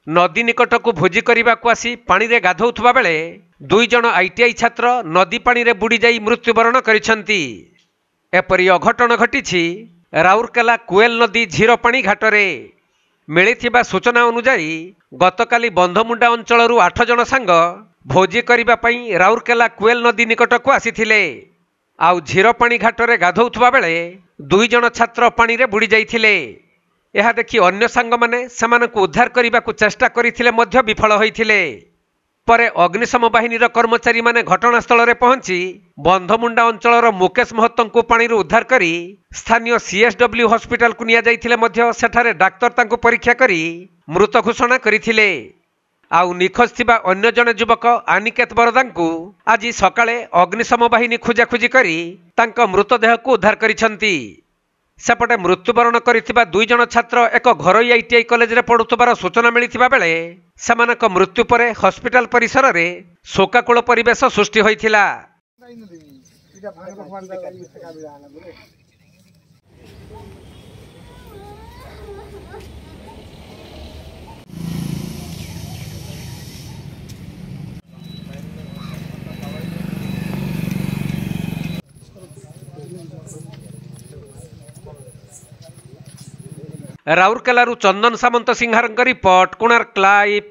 नदी निकट को भोजी करने को आसी पानी रे गाधौथुबा बेले 2 जण आईटीआई छात्र नदी पानी रे बुड़ी जाई मृत्युवरण करिसंती। एपरि अघटन घटिछि राउरकेला कुएल नदी झीरपाणी घाटरे। मिलिथिबा सूचना अनुसार गतकाली बंधमुंडा अंचलरू 8 जण सांग भोजी करबा पई राउरकेला कुएल नदी निकट को आसीथिले। आउ झीरपाणी घाटरे गाधौथुबा बेले 2 जण छात्र पानी रे बुड़ी जाइथिले। यह देखि अन्य सांग माने सेमानकु उद्धार करने को चेष्टा करथिले मध्य विफल होइथिले। परे अग्निशम बाहिनीर कर्मचारी माने घटनास्थल रे पहुंची बंधमुंडा अंचलर मुकेश महतों पानी उद्धार करी स्थानीय सीएसडब्ल्यू हॉस्पिटल को निया जाइथिले मध्य सेठारे डाक्तर तांको परीक्षा करी मृत घोषणा करथिले। आउ निखोज थिबा अन्य जने युवक अनिकेत बरदांकु आज सकाळे अग्निशम बाहिनी खोजाखोजी करी तांको मृतदेह को उद्धार करिसंती। सेपटे मृत्युवरण करिथिबा 2 जण छात्र एक घरोई आईटीआई कॉलेज रे पढुतबार सूचना मिलिथिबा बेले सेमानक मृत्यु परे हॉस्पिटल परिसर रे शोकाकुल परिवेश सृष्टि होइथिला। राउरकेलारू चंदन सामंत सिंहारंक रिपोर्ट, कोणार्क लाइव।